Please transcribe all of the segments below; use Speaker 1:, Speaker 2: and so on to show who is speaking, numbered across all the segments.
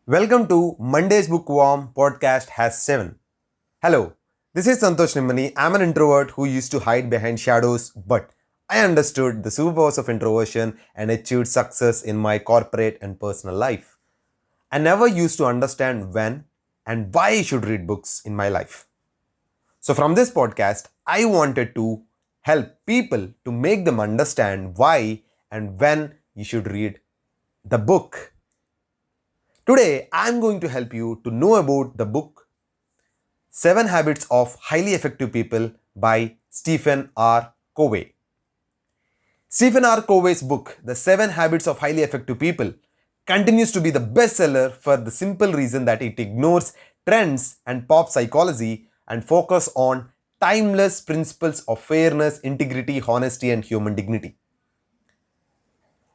Speaker 1: Welcome to Mondays Bookworm podcast has 7. Hello, this is Santhosh Nimmani. I'm an introvert who used to hide behind shadows, but I understood the superpowers of introversion and achieved success in my corporate and personal life. I never used to understand when and why I should read books in my life. So, from this podcast, I wanted to help people to make them understand why and when you should read the book. Today, I'm going to help you to know about the book 7 Habits of Highly Effective People by Stephen R. Covey. Stephen R. Covey's book, The 7 Habits of Highly Effective People, continues to be the bestseller for the simple reason that it ignores trends and pop psychology and focus on timeless principles of fairness, integrity, honesty, and human dignity.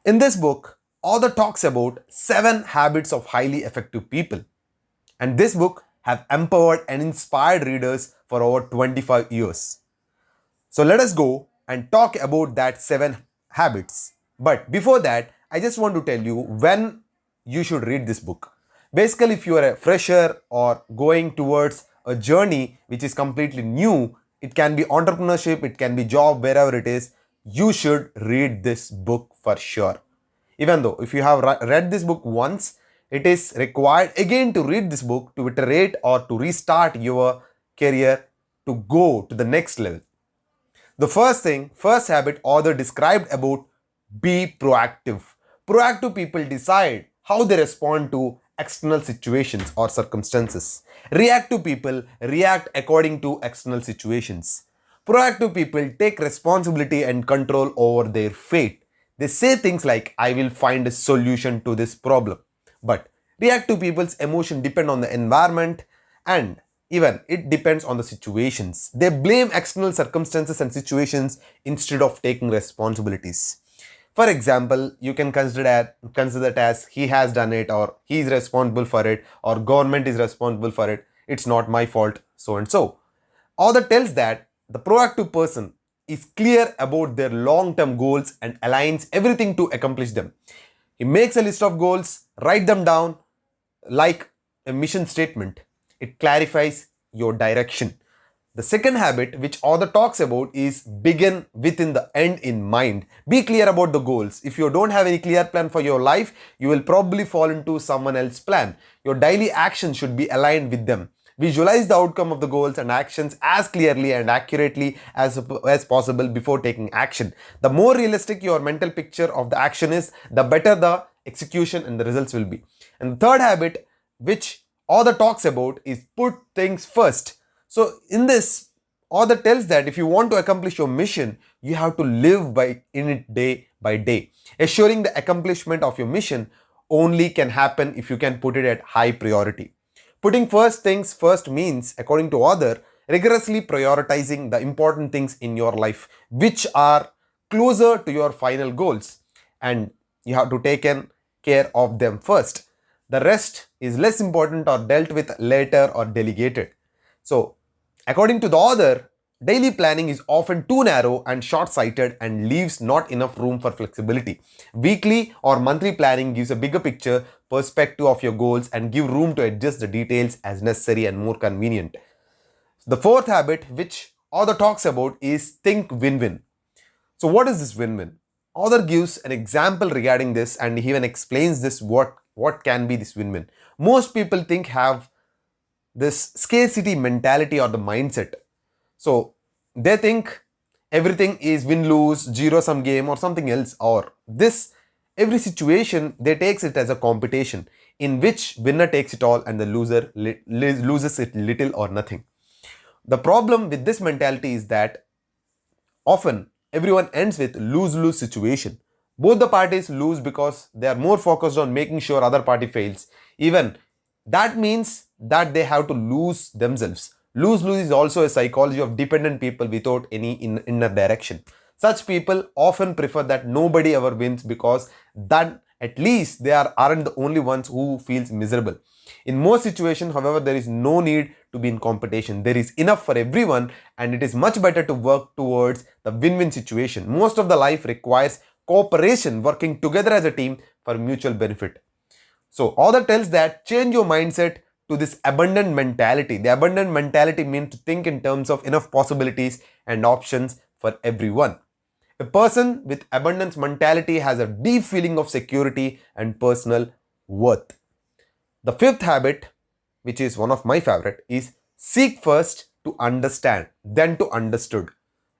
Speaker 1: In this book, author talks about 7 habits of highly effective people. And this book have empowered and inspired readers for over 25 years. So let us go and talk about that 7 habits. But before that, I just want to tell you when you should read this book. Basically, if you are a fresher or going towards a journey which is completely new, it can be entrepreneurship, it can be job, wherever it is, you should read this book for sure. Even though if you have read this book once, it is required again to read this book to iterate or to restart your career to go to the next level. The first habit author described about be proactive. Proactive people decide how they respond to external situations or circumstances. Reactive people react according to external situations. Proactive people take responsibility and control over their fate. They say things like, I will find a solution to this problem. But reactive people's emotion depend on the environment and even it depends on the situations. They blame external circumstances and situations instead of taking responsibilities. For example, you can consider it as he has done it or he is responsible for it or government is responsible for it. It's not my fault, so and so. Author tells that the proactive person is clear about their long-term goals and aligns everything to accomplish them. He makes a list of goals, write them down like a mission statement. It clarifies your direction. The second habit which author talks about is begin within the end in mind. Be clear about the goals. If you don't have any clear plan for your life, you will probably fall into someone else's plan. Your daily actions should be aligned with them. Visualize the outcome of the goals and actions as clearly and accurately as possible before taking action. The more realistic your mental picture of the action is, the better the execution and the results will be. And the third habit which author talks about is put things first. So in this, author tells that if you want to accomplish your mission, you have to live in it day by day. Assuring the accomplishment of your mission only can happen if you can put it at high priority. Putting first things first means, according to author, rigorously prioritizing the important things in your life which are closer to your final goals, and you have to take care of them first. The rest is less important or dealt with later or delegated. So, according to the author, daily planning is often too narrow and short-sighted and leaves not enough room for flexibility. Weekly or monthly planning gives a bigger picture perspective of your goals and give room to adjust the details as necessary and more convenient. The fourth habit which author talks about is think win-win. So what is this win-win? Author gives an example regarding this and he even explains this what can be this win-win. Most people have this scarcity mentality or the mindset. So they think everything is win-lose, zero-sum game or something else, or this every situation they takes it as a competition in which winner takes it all and the loser loses it little or nothing. The problem with this mentality is that often everyone ends with lose-lose situation. Both the parties lose because they are more focused on making sure other party fails. Even that means that they have to lose themselves. Lose-lose is also a psychology of dependent people without any inner direction. Such people often prefer that nobody ever wins because then at least they aren't the only ones who feels miserable. In most situations, however, there is no need to be in competition. There is enough for everyone and it is much better to work towards the win-win situation. Most of the life requires cooperation, working together as a team for mutual benefit. So author tells that change your mindset to this abundant mentality. The abundant mentality means to think in terms of enough possibilities and options for everyone. A person with abundance mentality has a deep feeling of security and personal worth. The fifth habit, which is one of my favorite, is seek first to understand, then to understood.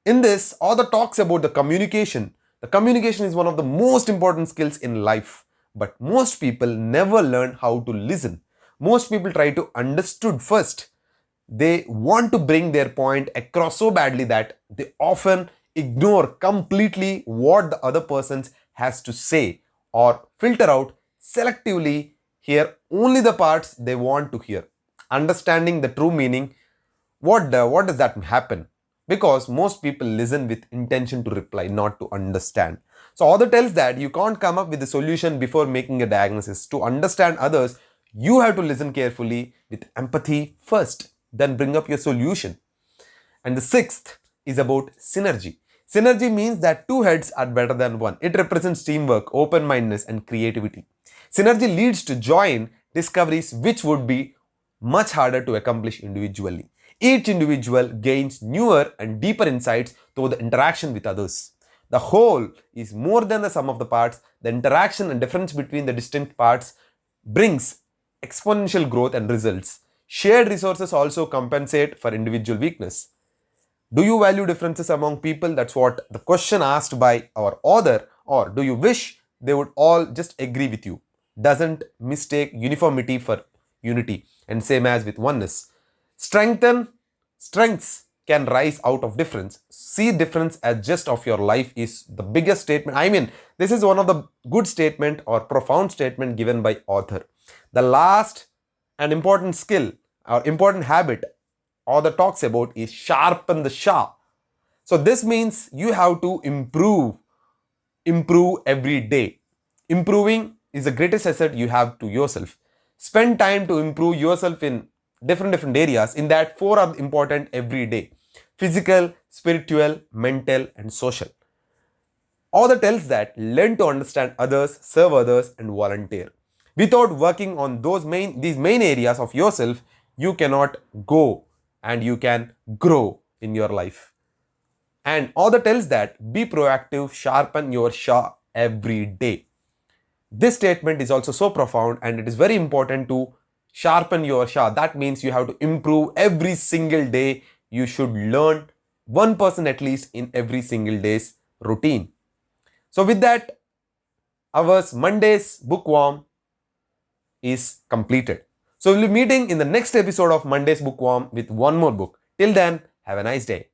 Speaker 1: In this, author talks about the communication. The communication is one of the most important skills in life, but most people never learn how to listen. Most people try to understood first. They want to bring their point across so badly that they often ignore completely what the other person has to say or filter out selectively, hear only the parts they want to hear. Understanding the true meaning, what does that happen? Because most people listen with intention to reply, not to understand. So author tells that you can't come up with a solution before making a diagnosis. To understand others, you have to listen carefully with empathy first, then bring up your solution. And the sixth is about synergy. Synergy means that two heads are better than one. It represents teamwork, open-mindedness, and creativity. Synergy leads to joint discoveries which would be much harder to accomplish individually. Each individual gains newer and deeper insights through the interaction with others. The whole is more than the sum of the parts. The interaction and difference between the distinct parts brings exponential growth and results. Shared resources also compensate for individual weakness. Do you value differences among people? That's what the question asked by our author. Or do you wish they would all just agree with you? Doesn't mistake uniformity for unity, and same as with oneness. Strengths can rise out of difference. See difference as just of your life is the biggest statement. I mean, this is one of the good statement or profound statement given by author. The last and important skill or important habit author talks about is sharpen the saw. So this means you have to improve every day. Improving is the greatest asset you have to yourself. Spend time to improve yourself in different areas. In that, four are important every day: physical, spiritual, mental, and social. Author tells that learn to understand others, serve others, and volunteer. Without working on these main areas of yourself, you cannot go and you can grow in your life. And author tells that be proactive, sharpen your saw every day. This statement is also so profound, and it is very important to sharpen your saw. That means you have to improve every single day. You should learn 1% at least in every single day's routine. So with that, our Mondays Bookworm is completed. So we'll be meeting in the next episode of Mondays Bookworm with one more book. Till then, have a nice day.